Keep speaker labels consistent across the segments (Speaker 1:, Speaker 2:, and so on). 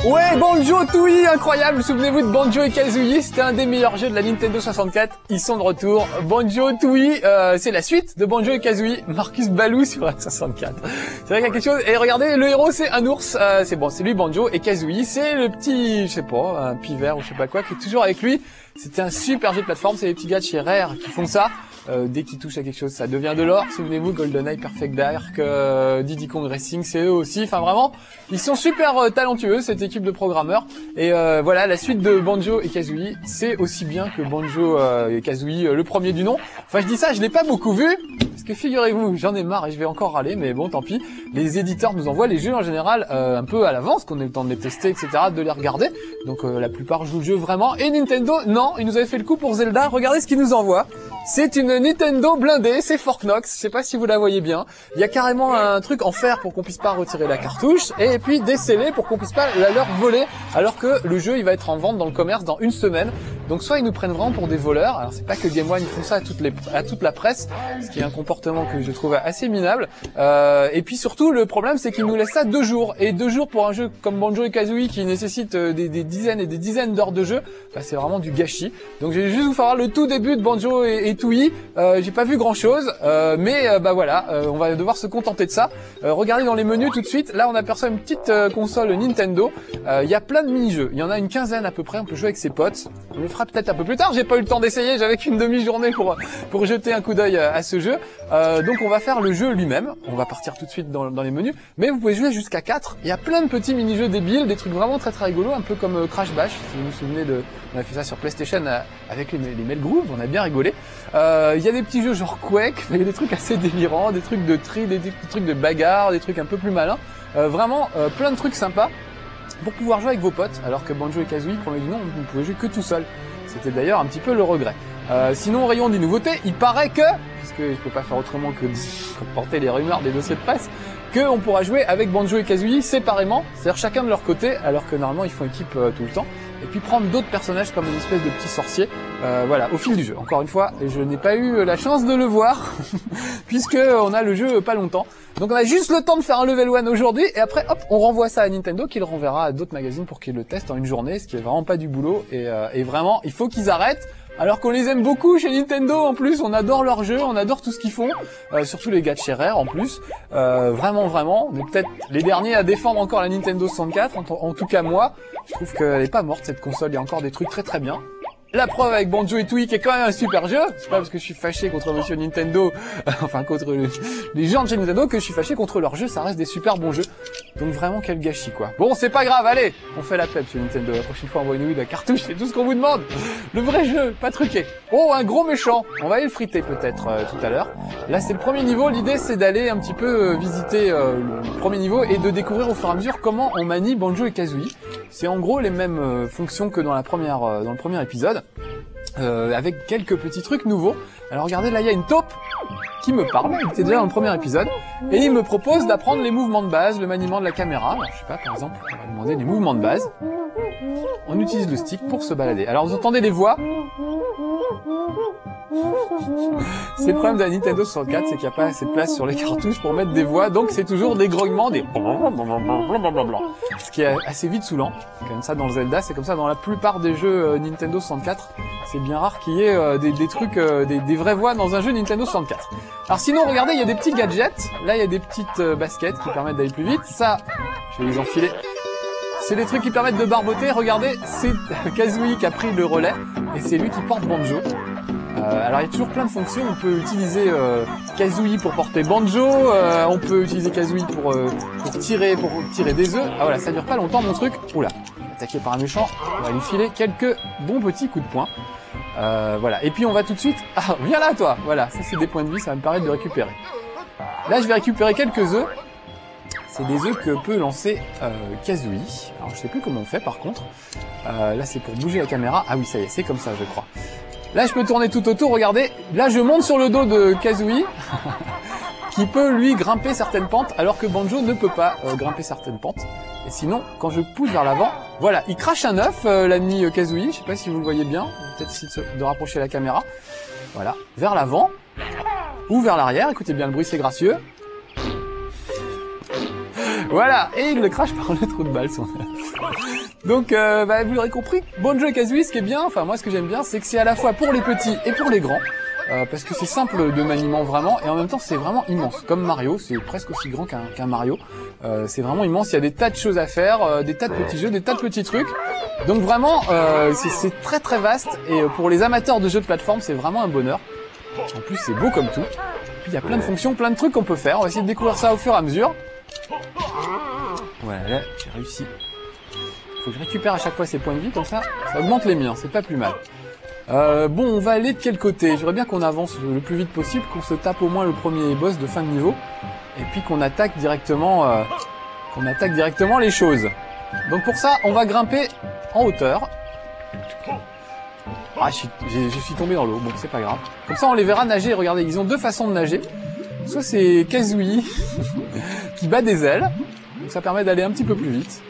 Speaker 1: Ouais, Banjo-Tooie, incroyable. Souvenez-vous de Banjo et Kazooie, c'était un des meilleurs jeux de la Nintendo 64. Ils sont de retour. Banjo-Tooie, c'est la suite de Banjo et Kazooie. Marcus Balou sur la 64. C'est vrai qu'il y a quelque chose. Et regardez, le héros c'est un ours. C'est bon, c'est lui Banjo, et Kazooie, c'est le petit, je sais pas, un pivert ou je sais pas quoi, qui est toujours avec lui. C'était un super jeu de plateforme. C'est les petits gars de chez Rare qui font ça. Dès qu'ils touchent à quelque chose, ça devient de l'or. Souvenez-vous, GoldenEye, Perfect Dark, Diddy Kong Racing, c'est eux aussi. Enfin vraiment, ils sont super talentueux, cette équipe de programmeurs. Et voilà, la suite de Banjo et Kazooie, c'est aussi bien que Banjo et Kazooie, le premier du nom. Enfin, je dis ça, je l'ai pas beaucoup vu, parce que figurez-vous, j'en ai marre et je vais encore râler, mais bon, tant pis. Les éditeurs nous envoient les jeux en général un peu à l'avance, qu'on ait le temps de les tester, etc., de les regarder. Donc la plupart jouent le jeu vraiment. Et Nintendo, non, ils nous avaient fait le coup pour Zelda. Regardez ce qu'ils nous envoient. C'est une Nintendo blindée, c'est Fort Knox, je sais pas si vous la voyez bien. Il y a carrément un truc en fer pour qu'on puisse pas retirer la cartouche, et puis des scellés pour qu'on puisse pas la leur voler, alors que le jeu il va être en vente dans le commerce dans une semaine. Donc soit ils nous prennent vraiment pour des voleurs, alors c'est pas que Game One, ils font ça à toute la presse, ce qui est un comportement que je trouve assez minable. Et puis surtout le problème c'est qu'ils nous laissent ça 2 jours, et 2 jours pour un jeu comme Banjo et Kazooie qui nécessite des dizaines et des dizaines d'heures de jeu, bah, c'est vraiment du gâchis. Donc je vais juste vous faire le tout début de Banjo et Tooie. J'ai pas vu grand chose, mais bah voilà, on va devoir se contenter de ça. Regardez dans les menus tout de suite, là on aperçoit une petite console Nintendo. Il y a plein de mini-jeux, il y en a une quinzaine à peu près, on peut jouer avec ses potes. On le fera peut-être un peu plus tard, j'ai pas eu le temps d'essayer, j'avais qu'une demi-journée pour jeter un coup d'œil à ce jeu. Donc on va faire le jeu lui-même, on va partir tout de suite dans les menus, mais vous pouvez jouer jusqu'à 4. Il y a plein de petits mini-jeux débiles, des trucs vraiment très très rigolos, un peu comme Crash Bash, si vous vous souvenez on a fait ça sur PlayStation avec les Melgroove, on a bien rigolé. Il y a des petits jeux genre Quake, il y a des trucs assez délirants, des trucs de tri, des trucs de bagarre, des trucs un peu plus malins. Vraiment plein de trucs sympas pour pouvoir jouer avec vos potes, alors que Banjo et Kazooie, premier du nom, vous ne pouvez jouer que tout seul. C'était d'ailleurs un petit peu le regret. Sinon, au rayon des nouveautés, il paraît que, puisque je peux pas faire autrement que de porter les rumeurs des dossiers de presse, qu'on pourra jouer avec Banjo et Kazooie séparément, c'est-à-dire chacun de leur côté, alors que normalement ils font équipe tout le temps, et puis prendre d'autres personnages comme une espèce de petit sorcier, voilà, au fil du jeu. Encore une fois, je n'ai pas eu la chance de le voir, puisque on a le jeu pas longtemps. Donc on a juste le temps de faire un level 1 aujourd'hui, et après, hop, on renvoie ça à Nintendo, qui le renverra à d'autres magazines pour qu'ils le testent en une journée, ce qui est vraiment pas du boulot, et vraiment, il faut qu'ils arrêtent. Alors qu'on les aime beaucoup chez Nintendo en plus, on adore leurs jeux, on adore tout ce qu'ils font, surtout les gars de chez Rare en plus, vraiment, on est peut-être les derniers à défendre encore la Nintendo 64, en tout cas moi, je trouve qu'elle est pas morte cette console, il y a encore des trucs très très bien. La preuve avec Banjo et Tooie qui est quand même un super jeu. C'est pas parce que je suis fâché contre Monsieur Nintendo, enfin contre les gens de chez Nintendo que je suis fâché contre leurs jeux. Ça reste des super bons jeux. Donc vraiment quel gâchis quoi. Bon c'est pas grave, allez, on fait la pep sur Nintendo. La prochaine fois envoyez-nous de la cartouche, c'est tout ce qu'on vous demande. Le vrai jeu, pas truqué. Oh un gros méchant. On va aller le friter peut-être tout à l'heure. Là c'est le premier niveau. L'idée c'est d'aller un petit peu visiter le premier niveau et de découvrir au fur et à mesure comment on manie Banjo et Kazooie. C'est en gros les mêmes fonctions que dans le premier épisode. Avec quelques petits trucs nouveaux. Alors regardez, là il y a une taupe qui me parle, il était déjà dans le premier épisode, et il me propose d'apprendre les mouvements de base, le maniement de la caméra. Alors, je sais pas, par exemple, on va demander les mouvements de base. On utilise le stick pour se balader. Alors vous entendez les voix. C'est le problème de la Nintendo 64, c'est qu'il n'y a pas assez de place sur les cartouches pour mettre des voix, donc c'est toujours des grognements, des ce qui est assez vite saoulant. C'est comme ça dans le Zelda, c'est comme ça dans la plupart des jeux Nintendo 64. C'est bien rare qu'il y ait des trucs, des vraies voix dans un jeu Nintendo 64. Alors sinon, regardez, il y a des petits gadgets. Là, il y a des petites baskets qui permettent d'aller plus vite. Ça, je vais les enfiler. C'est des trucs qui permettent de barboter. Regardez, c'est Kazooie qui a pris le relais et c'est lui qui porte Banjo. Alors il y a toujours plein de fonctions, on peut utiliser Kazooie pour porter Banjo, on peut utiliser Kazooie pour tirer des œufs. Ah voilà, ça dure pas longtemps mon truc. Oula, attaqué par un méchant, on va lui filer quelques bons petits coups de poing. Voilà, et puis on va tout de suite... Ah, viens là toi. Voilà, ça c'est des points de vie, ça va me permettre de récupérer. Là je vais récupérer quelques œufs. C'est des œufs que peut lancer Kazooie. Alors je sais plus comment on fait par contre. Là c'est pour bouger la caméra. Ah oui, ça y est, c'est comme ça je crois. Là, je peux tourner tout autour, regardez. Là, je monte sur le dos de Kazooie, qui peut, lui, grimper certaines pentes, alors que Banjo ne peut pas grimper certaines pentes. Et sinon, quand je pousse vers l'avant, voilà, il crache un œuf, l'ami Kazooie. Je sais pas si vous le voyez bien. Peut-être essayer de rapprocher la caméra. Voilà, vers l'avant ou vers l'arrière. Écoutez bien le bruit, c'est gracieux. Voilà, et il le crache par le trou de balle. Donc, vous l'aurez compris, Banjo-Kazooie, ce qui est bien, enfin moi ce que j'aime bien, c'est que c'est à la fois pour les petits et pour les grands. Parce que c'est simple de maniement vraiment, et en même temps c'est vraiment immense. Comme Mario, c'est presque aussi grand qu'un Mario. C'est vraiment immense, il y a des tas de choses à faire, des tas de petits jeux, des tas de petits trucs. Donc vraiment, c'est très très vaste, et pour les amateurs de jeux de plateforme, c'est vraiment un bonheur. En plus c'est beau comme tout. Puis il y a plein de fonctions, plein de trucs qu'on peut faire. On va essayer de découvrir ça au fur et à mesure. Voilà, là j'ai réussi. Faut que je récupère à chaque fois ces points de vie, comme ça augmente les miens, c'est pas plus mal. Bon, on va aller de quel côté? J'aimerais bien qu'on avance le plus vite possible, qu'on se tape au moins le premier boss de fin de niveau, et puis qu'on attaque directement les choses. Donc pour ça, on va grimper en hauteur. Ah, je suis tombé dans l'eau, bon c'est pas grave. Comme ça on les verra nager, regardez, ils ont deux façons de nager. Soit c'est Kazooie qui bat des ailes, donc ça permet d'aller un petit peu plus vite.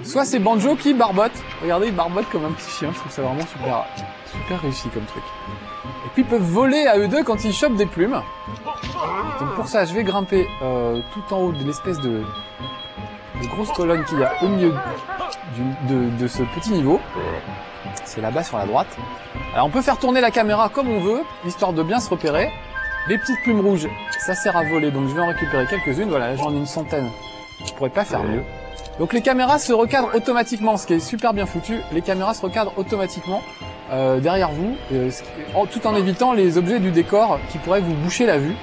Speaker 1: Soit c'est Banjo qui barbote. Regardez, il barbote comme un petit chien. Je trouve ça vraiment super réussi comme truc. Et puis ils peuvent voler à eux deux quand ils chopent des plumes. Donc pour ça, je vais grimper tout en haut de l'espèce de grosse colonne qu'il y a au milieu de ce petit niveau. C'est là-bas sur la droite. Alors on peut faire tourner la caméra comme on veut, histoire de bien se repérer. Les petites plumes rouges, ça sert à voler, donc je vais en récupérer quelques-unes. Voilà, là j'en ai une centaine. Je pourrais pas faire mieux. Donc les caméras se recadrent automatiquement, ce qui est super bien foutu. Les caméras se recadrent automatiquement derrière vous, tout en évitant les objets du décor qui pourraient vous boucher la vue.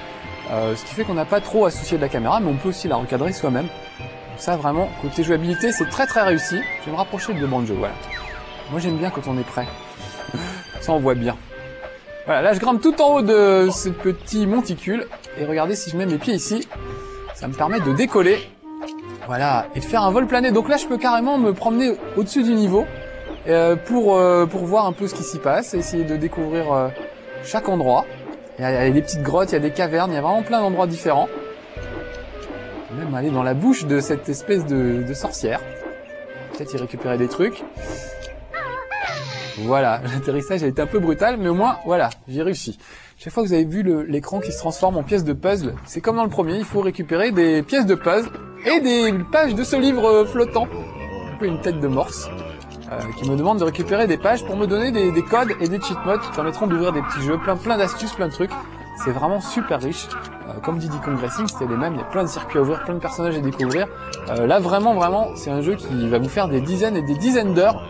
Speaker 1: Ce qui fait qu'on n'a pas trop à se soucier de la caméra, mais on peut aussi la recadrer soi-même. Donc ça vraiment, côté jouabilité, c'est très très réussi. Je vais me rapprocher de Banjo, voilà. Moi j'aime bien quand on est prêt. Ça on voit bien. Voilà, là je grimpe tout en haut de ce petit monticule. Et regardez, si je mets mes pieds ici, ça me permet de décoller. Voilà, et de faire un vol plané. Donc là, je peux carrément me promener au-dessus du niveau pour voir un peu ce qui s'y passe, essayer de découvrir chaque endroit. Il y a des petites grottes, il y a des cavernes, il y a vraiment plein d'endroits différents. Je peux même aller dans la bouche de cette espèce de sorcière. Peut-être y récupérer des trucs. Voilà, l'atterrissage a été un peu brutal, mais au moins, voilà, j'ai réussi. Chaque fois que vous avez vu l'écran qui se transforme en pièces de puzzle, c'est comme dans le premier, il faut récupérer des pièces de puzzle et des pages de ce livre flottant. Un peu une tête de morse, qui me demande de récupérer des pages pour me donner des codes et des cheat modes qui permettront d'ouvrir des petits jeux, plein d'astuces, plein de trucs. C'est vraiment super riche. Comme Diddy Kong Racing, c'était les mêmes, il y a plein de circuits à ouvrir, plein de personnages à découvrir. Là, vraiment, c'est un jeu qui va vous faire des dizaines et des dizaines d'heures.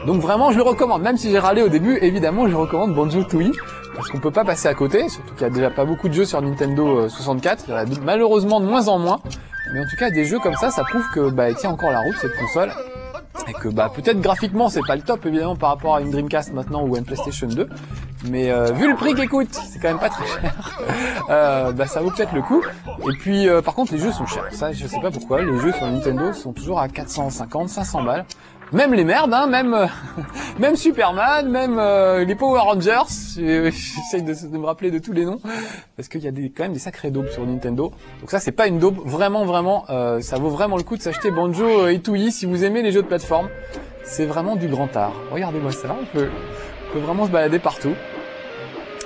Speaker 1: Donc vraiment, je le recommande. Même si j'ai râlé au début, évidemment, je recommande Banjo-Tooie. Parce qu'on peut pas passer à côté, surtout qu'il y a déjà pas beaucoup de jeux sur Nintendo 64. Il y en a malheureusement de moins en moins. Mais en tout cas, des jeux comme ça prouve que elle tient encore la route, cette console. Et que peut-être graphiquement, c'est pas le top, évidemment, par rapport à une Dreamcast maintenant ou à une PlayStation 2. Mais vu le prix qu'il coûte, c'est quand même pas très cher. Ça vaut peut-être le coup. Et puis, par contre, les jeux sont chers. Ça, je sais pas pourquoi. Les jeux sur Nintendo sont toujours à 450, 500 balles. Même les merdes, hein, même Superman, même les Power Rangers. J'essaye de me rappeler de tous les noms parce qu'il y a quand même des sacrés daubes sur Nintendo. Donc ça, c'est pas une daube, vraiment, ça vaut vraiment le coup de s'acheter Banjo et Tooie si vous aimez les jeux de plateforme. C'est vraiment du grand art. Regardez-moi ça, on peut vraiment se balader partout.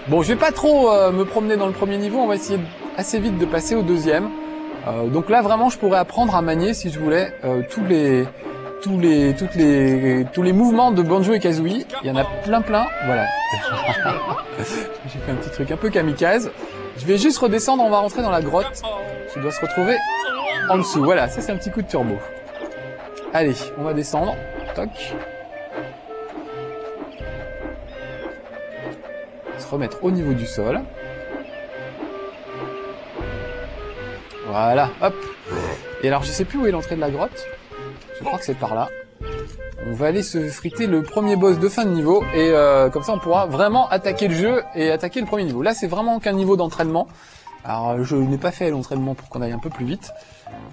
Speaker 1: Bon, je vais pas trop me promener dans le premier niveau. On va essayer assez vite de passer au deuxième. Donc là, vraiment, je pourrais apprendre à manier si je voulais tous les mouvements de Banjo et Kazooie. Il y en a plein, voilà. J'ai fait un petit truc un peu kamikaze. Je vais juste redescendre, on va rentrer dans la grotte qui doit se retrouver en dessous. Voilà, ça c'est un petit coup de turbo. Allez, on va descendre. Toc. Se remettre au niveau du sol. Voilà, hop. Et alors je sais plus où est l'entrée de la grotte. Je crois que c'est par là. On va aller se friter le premier boss de fin de niveau et comme ça on pourra vraiment attaquer le jeu et attaquer le premier niveau. Là c'est vraiment qu'un niveau d'entraînement. Alors je n'ai pas fait l'entraînement pour qu'on aille un peu plus vite.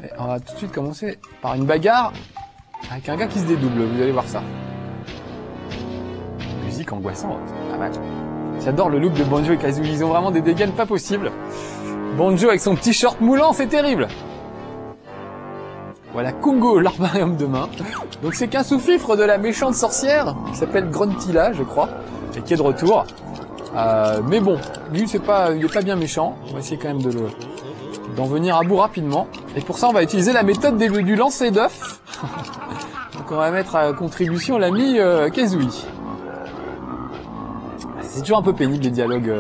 Speaker 1: Mais on va tout de suite commencer par une bagarre avec un gars qui se dédouble, vous allez voir ça. Musique angoissante, pas mal. J'adore le look de Banjo et Kazooie, ils ont vraiment des dégaines pas possibles. Banjo avec son petit short moulant, c'est terrible. Voilà, Congo, l'arbarium de main. Donc c'est qu'un sous-fifre de la méchante sorcière, qui s'appelle Gruntilla, je crois, et qui est de retour. Mais bon, lui il est pas bien méchant. On va essayer quand même d'en venir à bout rapidement. Et pour ça, on va utiliser la méthode du lancer d'œufs. Donc on va mettre à contribution l'ami Kazooie. C'est toujours un peu pénible les dialogues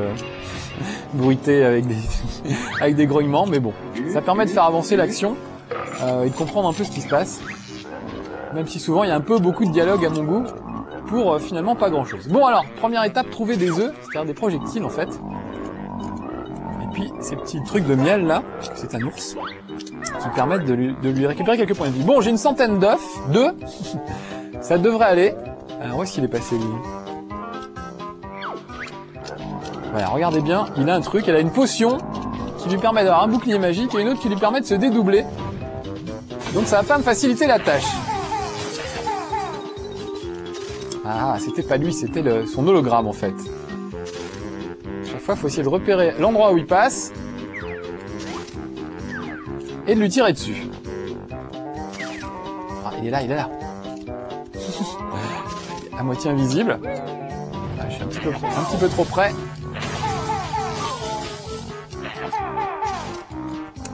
Speaker 1: bruités avec des grognements, mais bon, ça permet de faire avancer l'action et de comprendre un peu ce qui se passe. Même si souvent il y a beaucoup de dialogue à mon goût pour finalement pas grand chose. Bon alors, première étape, trouver des œufs, c'est-à-dire des projectiles en fait. Et puis ces petits trucs de miel là, puisque c'est un ours, qui permettent de lui récupérer quelques points de vie. Bon, j'ai une centaine d'œufs, 2, ça devrait aller. Alors où est-ce qu'il est passé lui? Voilà, regardez bien, il a un truc, il a une potion qui lui permet d'avoir un bouclier magique et une autre qui lui permet de se dédoubler. Donc ça va pas me faciliter la tâche. Ah, c'était pas lui, c'était son hologramme en fait. Chaque fois, il faut essayer de repérer l'endroit où il passe et de lui tirer dessus. Ah, il est là, il est là. À moitié invisible. Ah, je suis un petit peu trop près.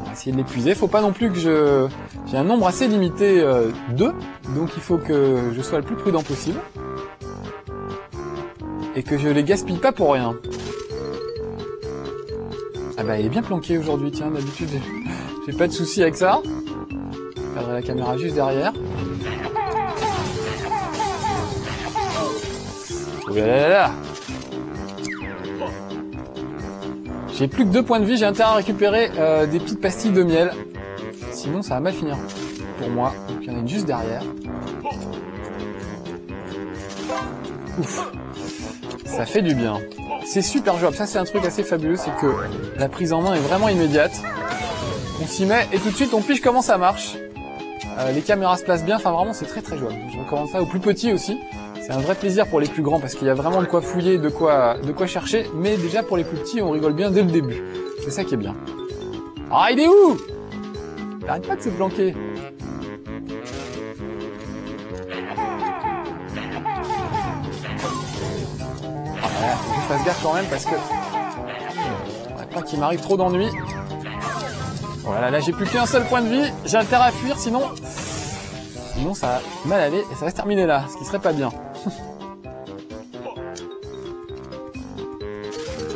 Speaker 1: On va essayer de l'épuiser. Faut pas non plus que j'ai un nombre assez limité d'œufs, donc il faut que je sois le plus prudent possible. Et que je les gaspille pas pour rien. Ah bah il est bien planqué aujourd'hui, tiens, d'habitude j'ai pas de soucis avec ça. Je perdrai la caméra juste derrière. Oh là là là. J'ai plus que 2 points de vie, j'ai intérêt à récupérer des petites pastilles de miel. Sinon ça va mal finir pour moi. Donc il y en a une juste derrière. Ouf. Ça fait du bien. C'est super jouable. Ça, c'est un truc assez fabuleux, c'est que la prise en main est vraiment immédiate. On s'y met et tout de suite, on pige comment ça marche. Les caméras se placent bien. Enfin, vraiment, c'est très très jouable. Je recommande ça aux plus petits aussi. C'est un vrai plaisir pour les plus grands parce qu'il y a vraiment de quoi fouiller, de quoi chercher. Mais déjà, pour les plus petits, on rigole bien dès le début. C'est ça qui est bien. Ah, il est où? Il arrête pas de se planquer. Faut que je fasse gaffe quand même parce que faudrait pas qu'il m'arrive trop d'ennuis. Voilà, là j'ai plus qu'un seul point de vie, j'ai intérêt à fuir sinon ça va mal aller et ça va se terminer là, ce qui serait pas bien.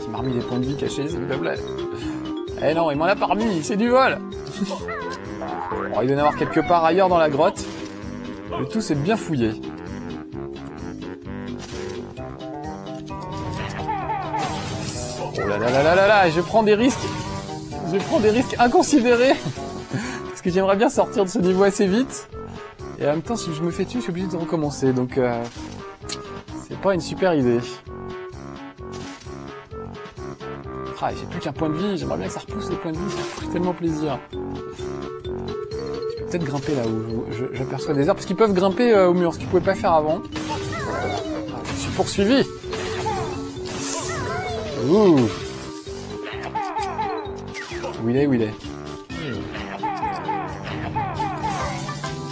Speaker 1: Il m'a remis des points de vie cachés, s'il vous plaît. Eh non, il m'en a pas remis, c'est du vol. Bon, il doit y en avoir quelque part ailleurs dans la grotte. Le tout c'est de bien fouiller. Oh là là là là là là, je prends des risques inconsidérés. Parce que j'aimerais bien sortir de ce niveau assez vite. Et en même temps, si je me fais tuer, je suis obligé de recommencer. Donc, c'est pas une super idée. Ah, j'ai plus qu'un point de vie. J'aimerais bien que ça repousse les points de vie. Ça ferait tellement plaisir. Je peux peut-être grimper là où j'aperçois des arbres. Parce qu'ils peuvent grimper au mur, ce qu'ils pouvaient pas faire avant. Ah, je suis poursuivi. Ouh. Où il est?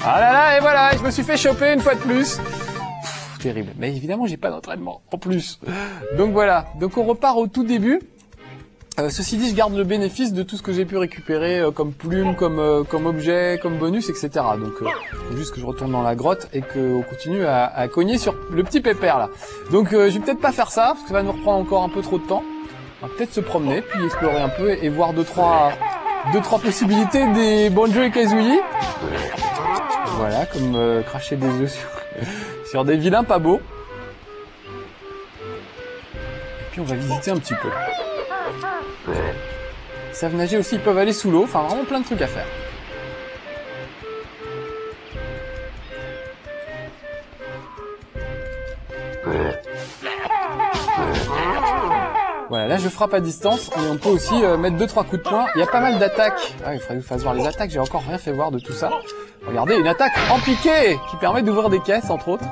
Speaker 1: Ah là là, et voilà, je me suis fait choper une fois de plus. Pff, terrible. Mais évidemment, j'ai pas d'entraînement, en plus. Donc voilà. Donc on repart au tout début. Ceci dit, je garde le bénéfice de tout ce que j'ai pu récupérer comme plume, comme objet, comme bonus, etc. Donc, faut juste que je retourne dans la grotte et qu'on continue à cogner sur le petit pépère là. Donc, je vais peut-être pas faire ça parce que ça va nous reprendre encore un peu trop de temps. On va peut-être se promener, puis explorer un peu et voir deux trois possibilités des Banjo et Kazooie. Voilà, comme cracher des œufs sur des vilains pas beaux. Et puis on va visiter un petit peu. Ils savent nager aussi, ils peuvent aller sous l'eau, enfin vraiment plein de trucs à faire. Voilà, là je frappe à distance et on peut aussi mettre 2-3 coups de poing. Il y a pas mal d'attaques. Ah, il faudrait que je fasse voir les attaques, j'ai encore rien fait voir de tout ça. Regardez, une attaque en piqué qui permet d'ouvrir des caisses entre autres.